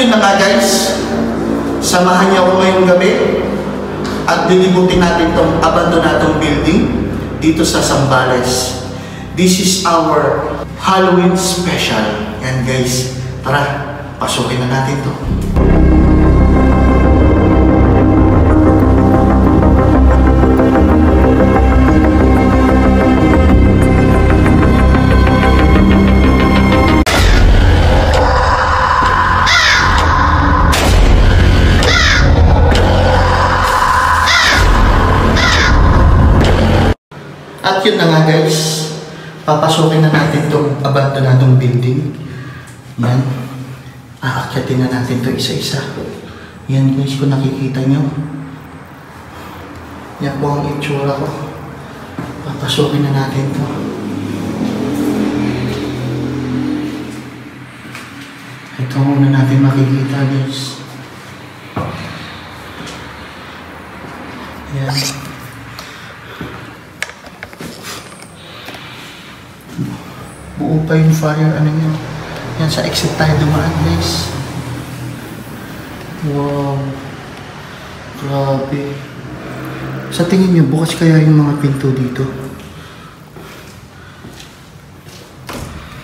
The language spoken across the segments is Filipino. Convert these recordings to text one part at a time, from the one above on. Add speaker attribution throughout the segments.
Speaker 1: yun na nga guys, samahan niyo ako ngayong gabi at lilibutin natin itong abandonadong building dito sa Zambales. This is our Halloween special. Yan guys, tara, pasukin na natin to. At yun na nga guys, papasukin na natin itong abandonadong building. Yan, aakyatin na natin ito isa-isa. Yan guys, kung nakikita nyo, yan po ang itsura ko. Papasukin na natin ito. Ito muna natin makikita guys. Yan. Buo pa yung fire, ano yun. Yan, sa exit tayo dumaan guys. Wow, grabe. Sa tingin nyo, bukas kaya yung mga pinto dito?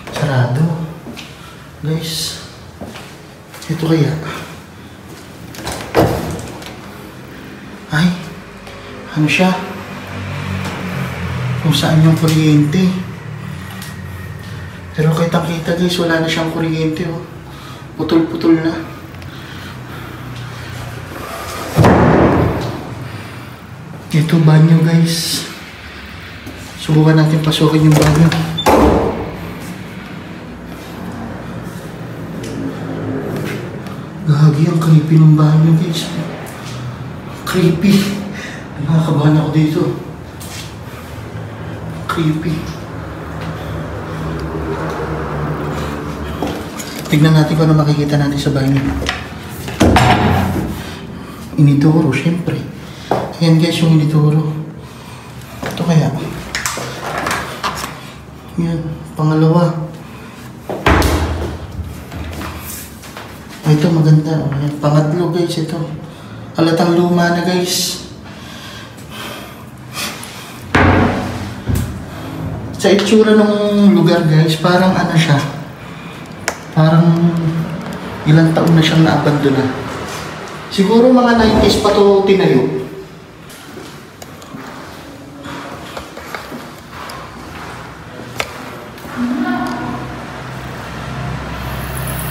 Speaker 1: Sarado guys. Ito kaya ay ano siya, kung saan yung kuryente. Pero kitang-kita guys, wala na siyang kuryente, oh. Putol-putol na. Ito banyo guys. Subukan natin pasukin yung banyo. Gagi, ang creepy ng banyo guys. Creepy. Nakakabahan ako dito. Creepy. Tignan natin kung ano makikita natin sa banyo. Inituro, syempre. Ayan guys, yung inituro. Ito kaya. Yan, pangalawa. Ito maganda. Ayan, pangatlo guys, ito. Halatang luma na guys. Sa itsura ng lugar guys, parang ano siya. Parang ilang taon na siyang naabandona. Siguro mga 90s pa ito tinayo.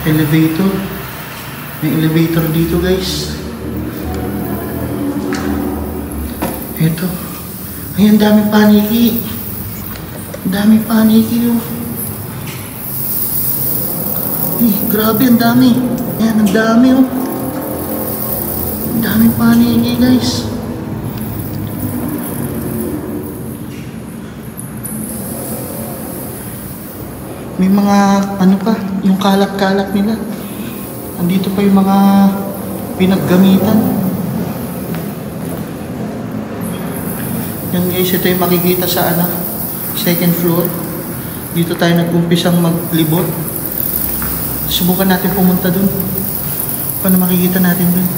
Speaker 1: Elevator. May elevator dito guys. Ito. Ay, ang daming paniki. Ang daming paniki oh. Grabe, ang dami. Ayan, ang dami oh. Ang daming paniki guys. May mga ano pa, yung kalat-kalat nila. Andito pa yung mga pinaggamitan. Yan guys, ito yung makikita sa ano, second floor. Dito tayo nag-umpisang maglibot. Subukan natin pumunta dun. Paano makikita natin dun?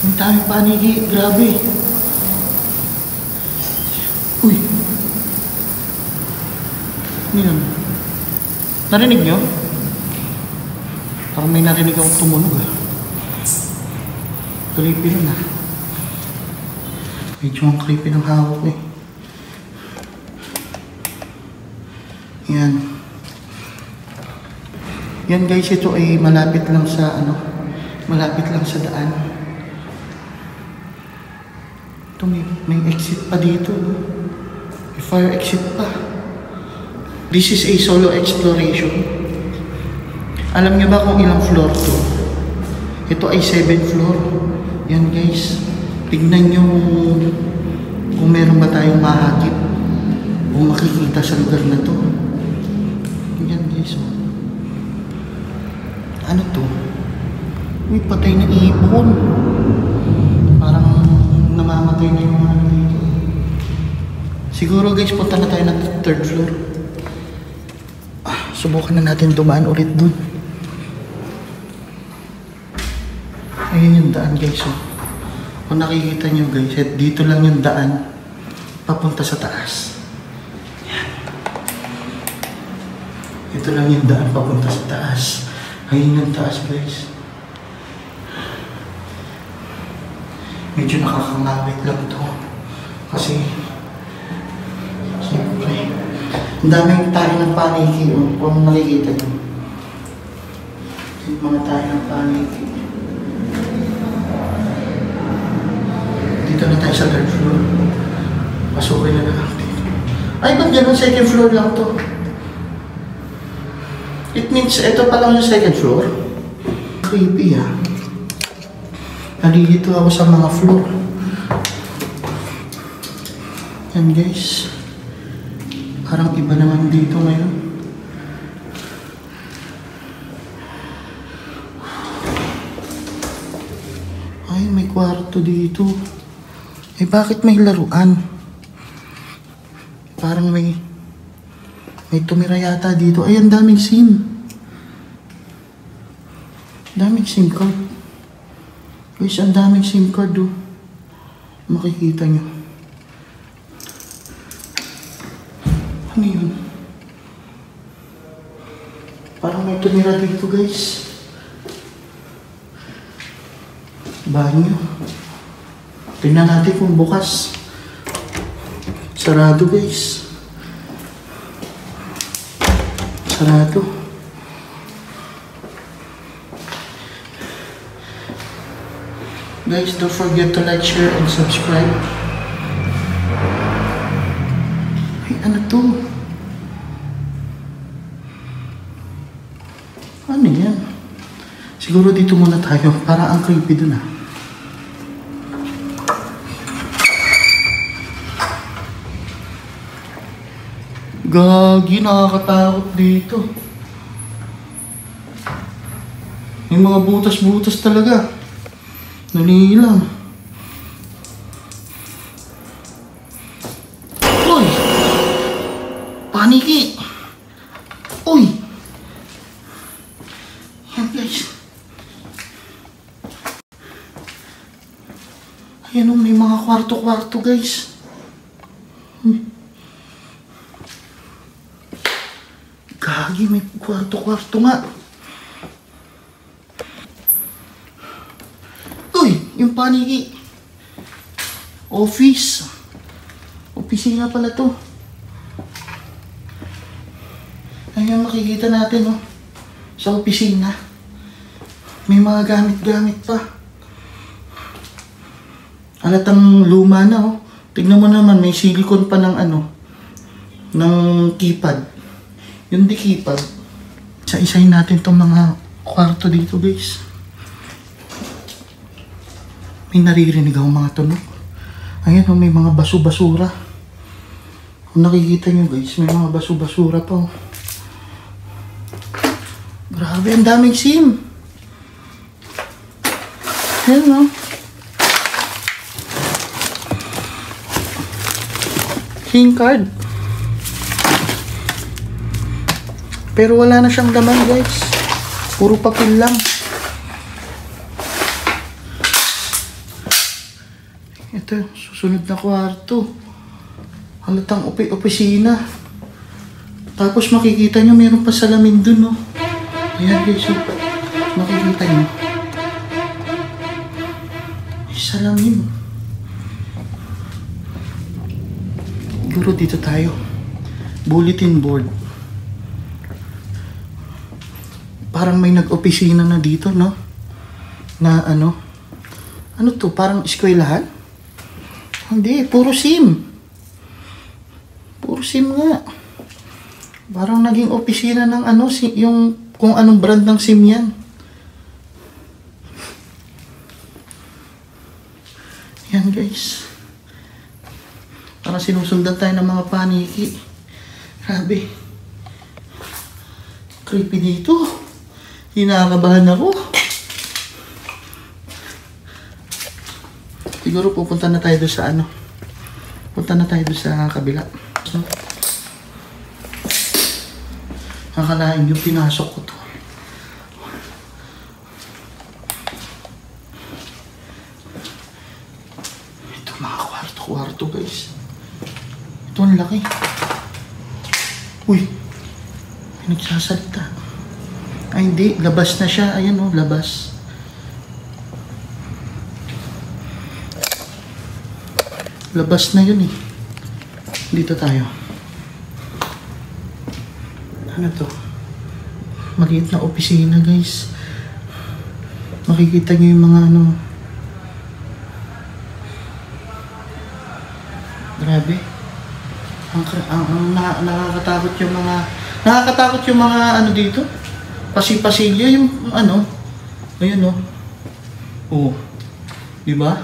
Speaker 1: Ang daming paniki, grabe. Uy. Ano yun? Narinig nyo? Parang may narinig akong tumunog ah. Creepy nun ah. Medyo ang creepy ng hawak eh. Yan. Yan guys, ito ay malapit lang sa ano, malapit lang sa daan. Ito may exit pa dito. May fire exit pa. This is a solo exploration. Alam niyo ba kung ilang floor to? Ito ay 7th floor. Yan guys. Tignan nyo kung meron ba tayong mahagip o makikita sa lugar na to. Yan guys. Ano to? Uy, patay na ibon. Parang namamatay na yung mga dito. Siguro guys, punta na tayo ng 3rd floor. Subukan na natin dumaan ulit dun. Ayun yung daan guys. Oh. Kung nakikita nyo guys, dito lang yung daan papunta sa taas. Yan. Ito lang yung daan papunta sa taas. Ayun yung taas guys. Medyo nakakangawit lang to. Kasi siyempre ang daming tayo ng paniki. Oh. Kung nakikita nyo. Yung mga tayo ng paniki. Dito na tayo sa third floor. Pasukin na lang dito. Ay, ba't ganun? Second floor lang to. It means, ito pa lang yung second floor. Creepy ah. Nalilito ako sa mga floor. Yan guys. Parang iba naman dito ngayon. Ay, may kwarto dito. Eh, bakit may laruan? Parang may tumira yata dito. Ay, ang daming SIM. Daming SIM card. Guys, ang daming SIM card oh. Makikita nyo. Ano yun? Parang may tumira dito guys. Banyo. Tingnan natin kung bukas. Sarado guys. Sarado. Guys, don't forget to like, share, and subscribe. Ay, ano to? Ano yan? Siguro dito muna tayo. Para ang creepy dun ah. Gagi, nakakatakot dito. May mga butas-butas talaga. Nalilang. Uy! Paniki! Uy! Yan guys. Ayan o, may mga kwarto-kwarto guys. Gagi, may kwarto-kwarto nga. Uy, yung paniki. Office. Opisina pala to. Ayan, makikita natin oh. Sa opisina. May mga gamit-gamit pa. Halatang luma na oh. Tignan mo naman, may silicone pa ng ano. Ng keypad. Yung di keypad. Isa-isayin natin itong mga kwarto dito guys. May naririnig akong mga tunog. Ayan oh, may mga baso-basura. Kung nakikita nyo guys, may mga baso-basura pa oh. Grabe, ang daming SIM. Ayan oh. SIM card. Pero wala na siyang laman guys. Puro papel lang. Ito, susunod na kwarto. Halatang opisina. Tapos makikita nyo, mayroon pa salamin dun oh. Ayan guys, so, makikita nyo. May salamin. Siguro dito tayo. Bulletin board. Parang may nag-opisina na dito, no? Na ano? Ano to? Parang eskwelahan? Hindi, puro SIM. Puro SIM nga. Parang naging opisina ng ano, yung kung anong brand ng SIM yan. Yan guys. Parang sinusundan tayo ng mga paniki. Grabe. Creepy dito. Hinakabahan ako. Siguro pupunta na tayo doon sa ano. Punta na tayo doon sa kabila. So, Akalain nyo, pinasok ko to. Ito mga kwarto guys. Ito ang laki. Uy, nagsasalita. Ay hindi, labas na siya. Ayan o, labas. Labas na yun eh. Dito tayo. Ano to? Maliit na opisina guys. Makikita nyo yung mga ano. Grabe. Nakakatakot yung mga... Nakakatakot yung mga ano dito. Pasi-pasilyo yung ano. Ayun o. Oh. Diba?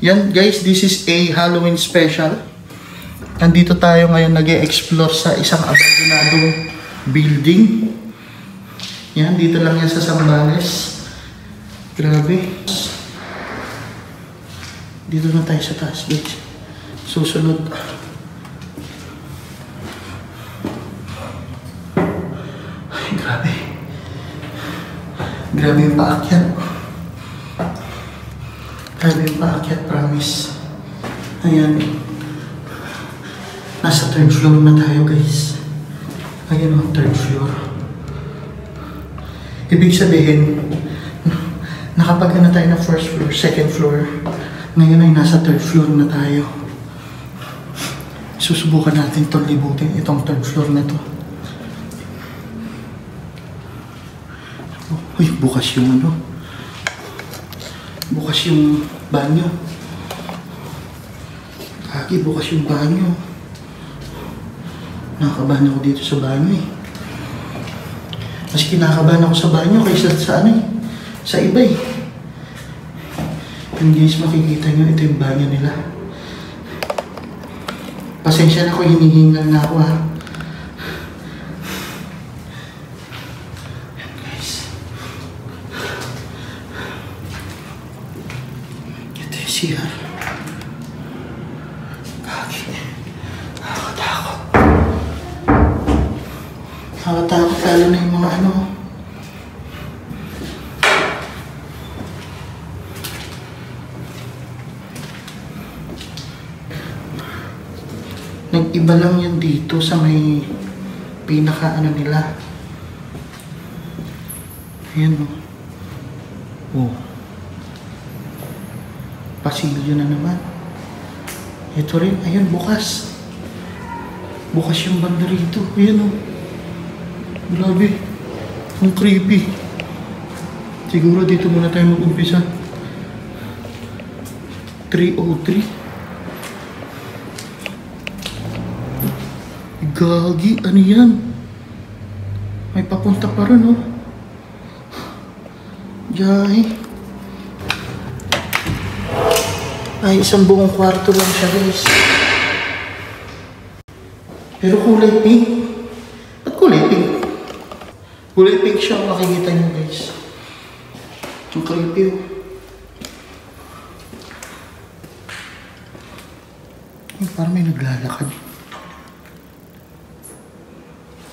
Speaker 1: Yan guys, this is a Halloween special. Nandito tayo ngayon nag-e-explore sa isang abandonadong building. Yan, dito lang yan sa Zambales. Grabe. Dito na tayo sa taas, guys. Susunod. Ay, grabe. Grabe yung paakyat. Grabe yung paakyat, promise. Ayan. Nasa 3rd floor na tayo, guys. Ayan o, 3rd floor. Ibig sabihin, nakapag na tayo ng 1st floor, 2nd floor. Ngayon ay nasa 3rd floor na tayo. Susubukan natin itong libutin, itong 3rd floor na to. Uy, bukas yung ano. Bukas yung banyo. Kagi, bukas yung banyo. Nakakabahan ako dito sa banyo eh. Mas kinakabahan ako sa banyo kaysa sa ano eh. Sa iba eh. Yung guys, makikita nyo, ito yung banyo nila. Pasensya na ko, hinihingal na ako ha. Yan guys. Ito yung CR. Nakatakot lalo na yung mga ano. Nag-iba lang yan dito sa may pinaka ano nila. Ayan o. Oh. Pasilyo na naman. Ito rin. Ayun, bukas. Bukas yung banda rito. Ayan o. Grabe. Ang creepy. Siguro dito muna tayo mag-umpisa. 303. Gagi, ano yan? May papunta pa rin, oh. Jai. Ay, isang buong kwarto lang siya, guys. Pero kulay pink. Ba't kulay pink? Kulay pink siya, makikita niyo, guys. Ang creepy, oh. Ay, parang may naglalakad.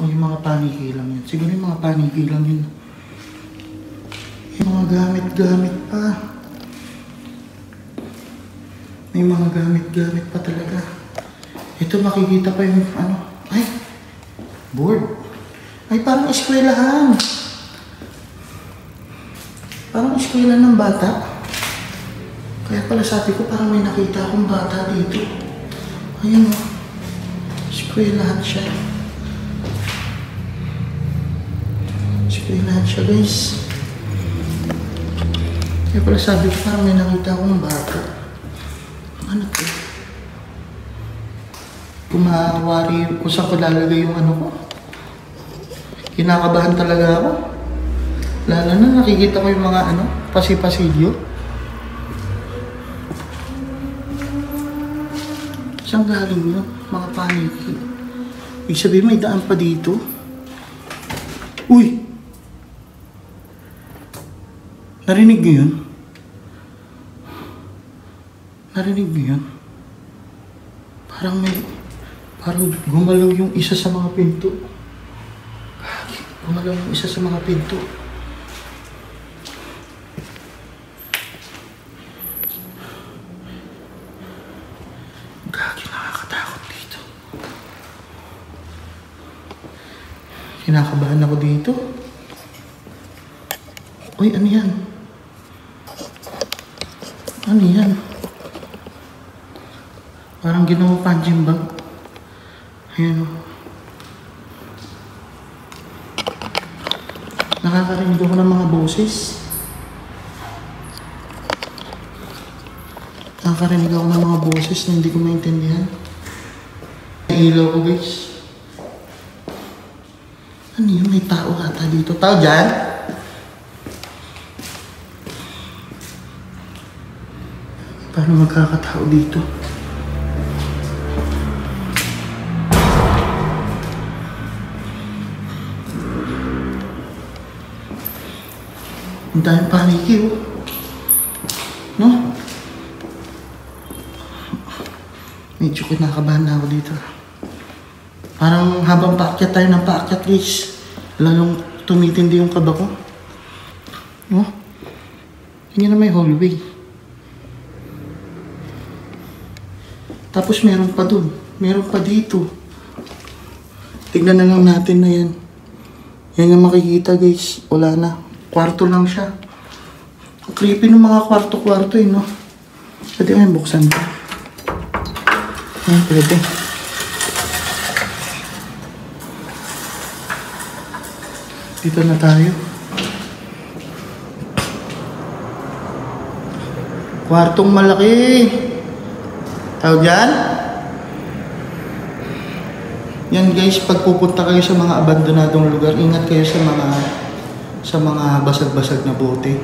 Speaker 1: O yung mga paniki lang yun. Siguro yung mga paniki lang yun. Yung mga gamit-gamit pa. May mga gamit-gamit pa talaga. Ito makikita pa yung ano. Ay! Board. Ay parang eskwelahan. Parang eskwelahan ng bata. Kaya pala sabi ko parang may nakita akong bata dito. Ayun o. Eskwelahan siya. Eskwelahan siya, guys. Kaya pala sabi ko parang may nakita akong bata. Ano to? Kumawari kung saan ko lalagay yung ano ko. Kinakabahan talaga ako. Lalo na nakikita ko yung mga ano, pasi-pasilyo. Saan galing yun? Mga paniki. Ibig sabihin may daan pa dito. Uy! Narinig niyo yun? Narinig niyo yun? Parang gumalaw yung isa sa mga pinto. Gumalaw yung isa sa mga pinto. Gagi, nakakatakot dito. Kinakabahan ako dito. Uy, ano yan? Ano yan? Parang ginawa punching bag. Ayan o. Nakakarinig ako ng mga boses. Nakakarinig ako ng mga boses na hindi ko maintindihan. May ilaw ko, guys. Ano yun? May tao ata dito. Tao dyan? Paano magkakatao dito? Ang daming paniki, oh. No? Medyo kinakabahan na ako dito. Parang habang paakyat tayo ng paakyat, guys, lalong tumitindi yung kaba ko. No? Hindi na may hallway. Tapos meron pa dun. Meron pa dito. Tignan na lang natin na yan. Yan yung makikita, guys. Wala na. Kwarto lang siya. Ang creepy ng mga kwarto-kwarto eh, no? Pwede may buksan ko. Ayan, pwede. Dito na tayo. Kwartong malaki. Tao dyan? Yan guys, pag pupunta kayo sa mga abandonadong lugar, ingat kayo sa mga basag-basag na bote.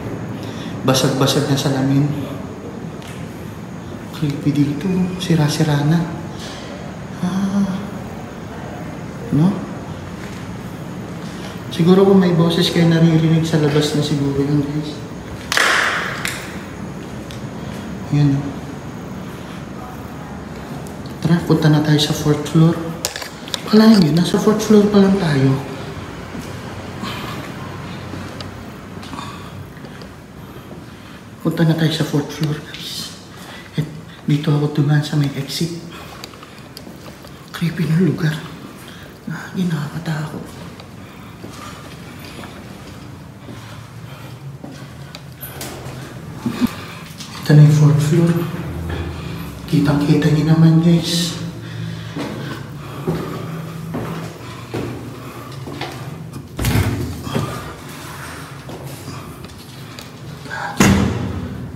Speaker 1: Basag-basag na salamin. Creepy dito. Sira-sira na. No? Siguro kung may boses kayo naririnig sa labas na siguro yun guys. Yan o. Tara, punta na tayo sa 4th floor. Kalahin yun, nasa 4th floor pa lang tayo. Punta na tayo sa 4th floor guys. At dito ako dumaan sa may exit. Creepy na lugar. Nakakatakot. Ito na yung 4th floor. Kitang-kita niyo naman guys.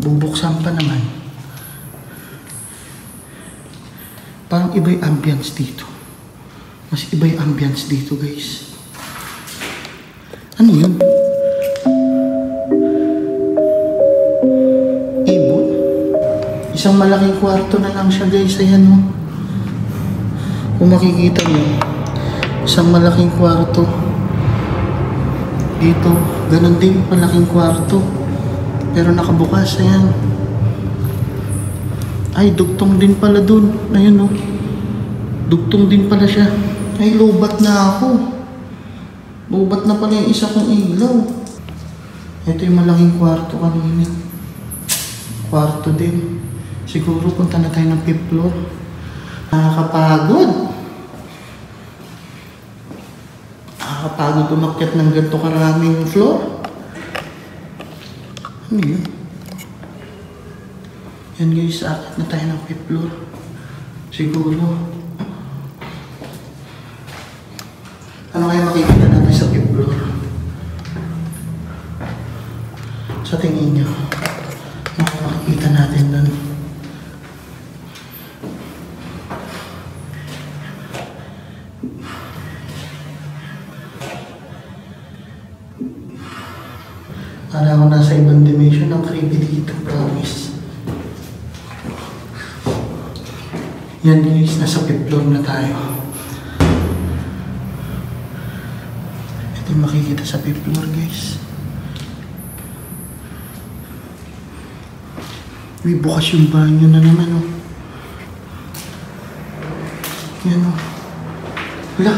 Speaker 1: Bubuksan pa naman. Parang iba yung ambience dito. Mas iba yung ambience dito guys. Ano yun? Ibon? Isang malaking kwarto na lang siya guys. Ayan o. Kung makikita nyo, isang malaking kwarto. Dito, ganun din malaking kwarto. Pero nakabukas, ayan. Ay, dugtong din pala dun. Ayan o. Dugtong din pala siya. Ay, lobat na ako. Lobat na pala yung isa kong ilaw. Ito yung malaking kwarto kanina. Kwarto din. Siguro punta na tayo ng 5th floor. Nakakapagod. Nakakapagod umakyat ng ganito karaming floor. Ano yun? Yan guys, akit na tayo ng 5th floor. Siguro. Ano kaya makikita natin sa 5th floor? Sa tingin nyo, ano makikita natin doon? Para ako nasa ibang dimension ng creepy dito, promise. Yan guys, nasa 5th floor na tayo. Ito yung makikita sa 5th floor guys. May bukas yung banyo na naman oh. Yan oh. Wala,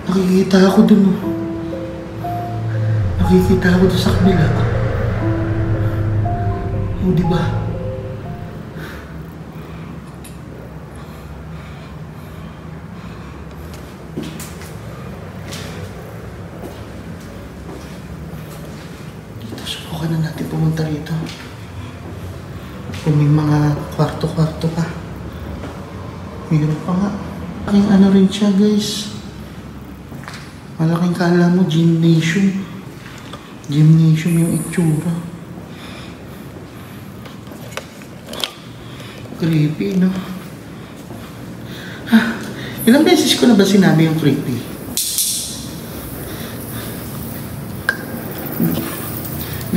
Speaker 1: nakikita ako dun. Nakikita ako dun sa kabila. O, diba? Dito, subukan na natin pumunta rito. Kung may mga kwarto-kwarto pa. Mayroon pa nga. Malaking ano rin siya, guys. Malaking kala mo, gymnasium. Gymnasium yung itsura. Creepy, no? Ha? Ilang beses ko na ba sinabi yung creepy?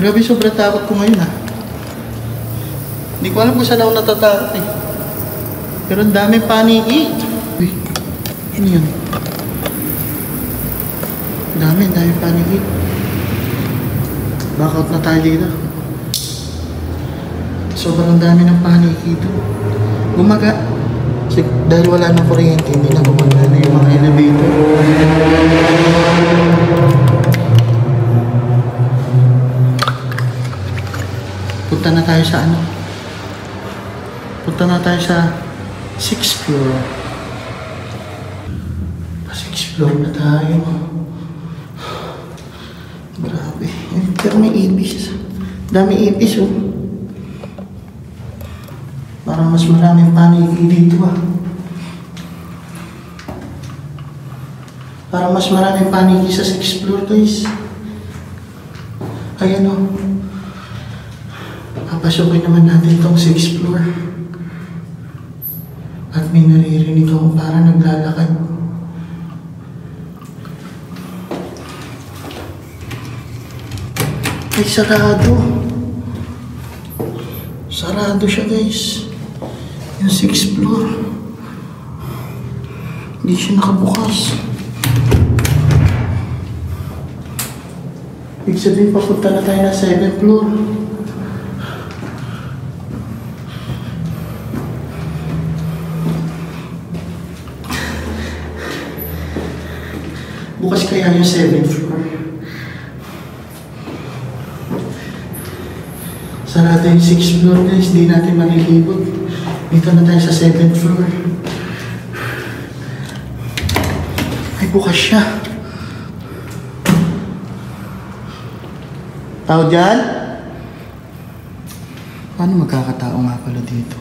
Speaker 1: Grabe, sobrang takot ko ngayon, ha? Hindi ko alam kung saan ako natatakot, eh. Pero ang daming paniki. Uy, ano yun? Daming paniki. Back out na tayo dito. Sobrang dami ng paniki ito. Gumaga. Dahil wala ng kuryente, hindi na gumagana yung mga elevator. Punta na tayo sa ano? Punta na tayo sa 6th floor. Pa 6th floor na tayo. Grabe. Pero may ibis. Dami ibis, oh. Parang mas maraming paniki dito, ah. Parang mas maraming paniki sa 6th floor, guys. Ayan, oh. Papasukin naman natin itong 6th floor. At may naririnig ako parang naglalakad. Ay, sarado. Sarado siya, guys. Yung 6th floor. Hindi siya nakabukas. Ibig sabihin, papunta na tayo na 7th floor. Bukas kaya yung 7th floor. Sarado yung 6th floor, guys. Di natin malilibot. Dito na tayo sa 7th floor. Ay, bukas siya. Tao dyan? Paano magkakatao nga pala dito?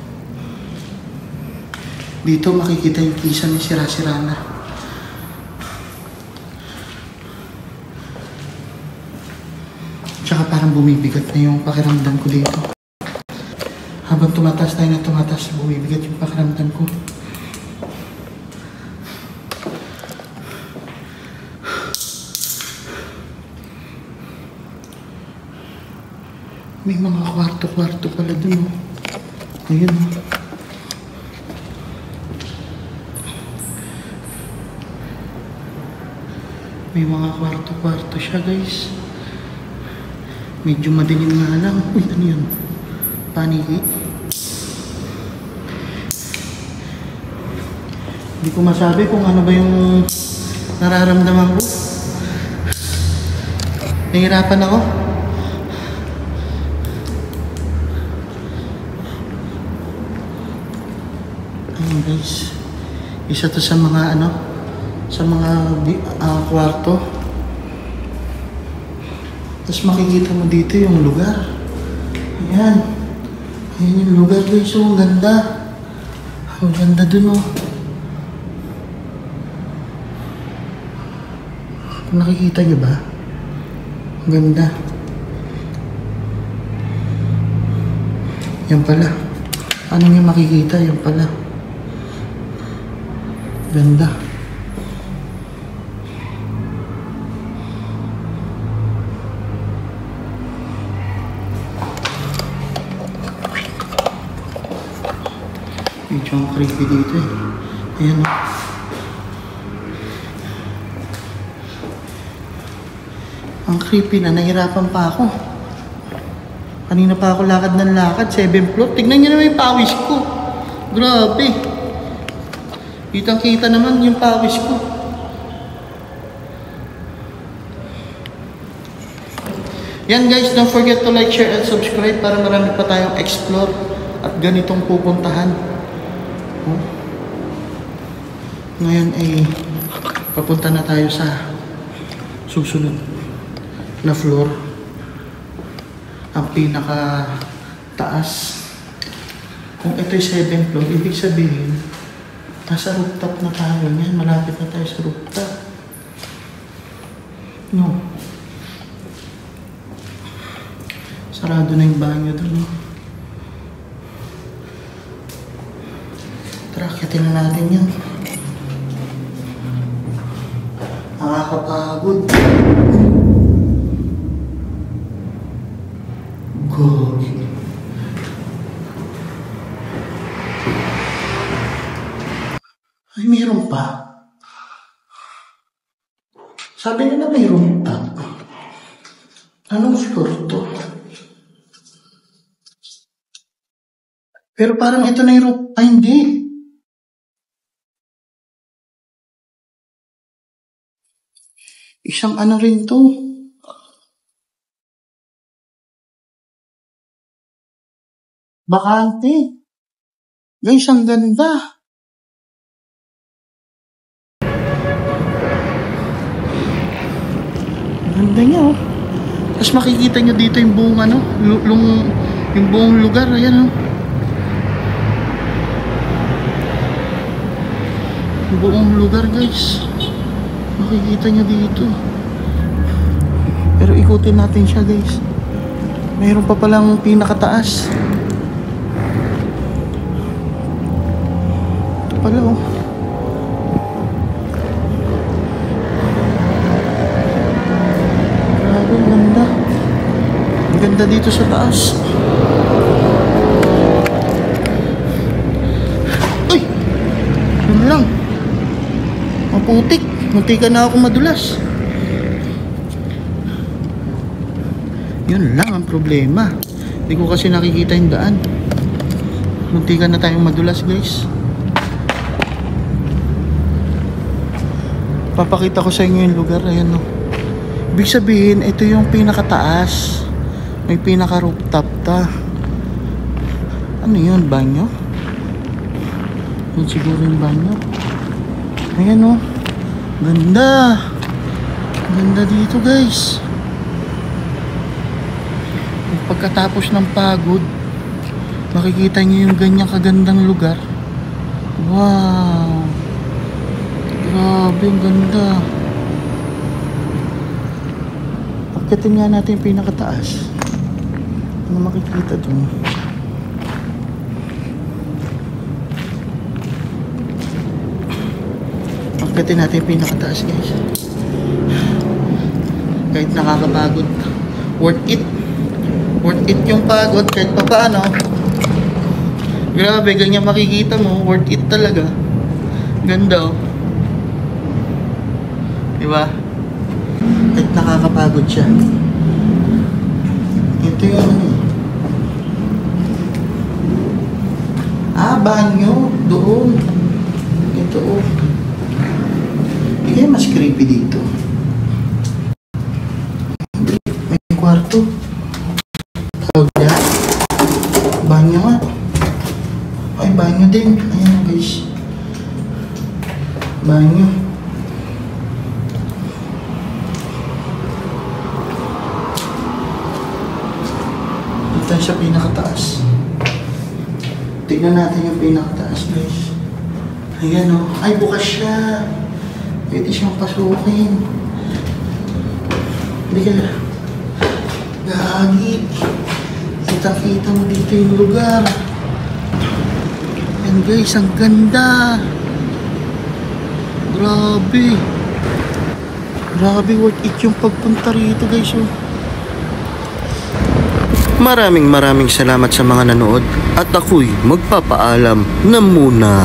Speaker 1: Dito makikita yung kisa ni sira-sira na. Tsaka parang bumibigat na yung pakiramdam ko dito. Habang tumatas tayo na tumatas, bumibigat yung pakiramdam ko. May mga kwarto-kwarto pala dun, oh. Ayun, oh. May mga kwarto-kwarto siya, guys. Medyo madilim nga lang. Uy, ano yun? Paniki. Hindi ko masabi kung ano ba yung nararamdaman ko. Nahihirapan ako. Ayun, guys. Isa to sa mga ano, sa mga kwarto. Tapos makikita mo dito yung lugar. Ayan. Ayan yung lugar, guys. Oh, ang ganda. Ang ganda dun, oh. Nakikita niyo ba? Ang ganda. Yan pala. Ano niyo makikita? Yan pala. Ganda. Medyo ang creepy dito, eh. Ayan, oh. Ang creepy na, nahirapan pa ako. Kanina pa ako lakad ng lakad, 7th floor. Tignan niyo naman yung pawis ko. Grabe. Kitang-kita naman yung pawis ko. Yan guys, don't forget to like, share, and subscribe para marami pa tayong explore at ganitong pupuntahan. Oh. Ngayon ay papunta na tayo sa susunod na floor. Ang pinaka taas. Kung ito'y 7th floor, ibig sabihin nasa rooftop na tayo. Yan, malapit na tayo sa rooftop. No. Sarado na yung banyo doon. No? Tara, akitin na natin yan. Nakakapagod. Gogi. Ay, mayroon pa. Sabi nila mayroon pa. Anong floor to? Pero parang ito na yung roof. Ay, hindi. Isang ano rin to. Bakante. Guys, ang ganda. Ganda niya, oh. Tapos makikita nyo dito yung buong ano, yung buong lugar. Ayan, oh. Yung buong lugar, guys. Makikita nyo dito. Pero ikutin natin siya, guys. Mayroon pa palang pinakataas. Ito pala, oh. Grabe, ganda. Ang ganda dito sa taas. Uy! Yun lang. Maputik. Munti ka na ako madulas. Yun lang ang problema. Hindi ko kasi nakikita yung daan. Munti ka na tayong madulas, guys. Papakita ko sa inyo yung lugar. Ayan, no. Ibig sabihin, ito yung pinakataas. May pinaka-rooftop ta. Ano yun? Banyo? Yun siguro yung banyo. Ayan, no. Ganda. Ganda dito, guys. Pagkatapos ng pagod, makikita nyo yung ganyang kagandang lugar. Wow. Grabe, ang ganda. Pagkatin nga natin yung pinakataas. Ano makikita dun? Pagkatin natin yung pinakataas, guys. Kahit nakakapagod, worth it. Worth it yung pagod kahit pa paano. Grabe, ganyan makikita mo. Worth it talaga. Ganda, oh. Diba? Kahit nakakapagod siya. Ito yung ano. Banyo. Doon. Ito, oh. Hindi kaya mas creepy dito. May kwarto. Banyo nga. Ay, banyo din. Ayan, guys. Banyo. Dito tayo sa pinakataas. Tignan natin yung pinakataas, guys. Ayan, oh. Ay, bukas siya. Pwede siyang pasukin. Hindi ka. Gagi. Kita-kita mo dito yung lugar. Yan, guys, ang ganda. Grabe. Grabe, worth it yung pagpunta rito, guys, oh.
Speaker 2: Maraming salamat sa mga nanood at ako'y magpapaalam na muna.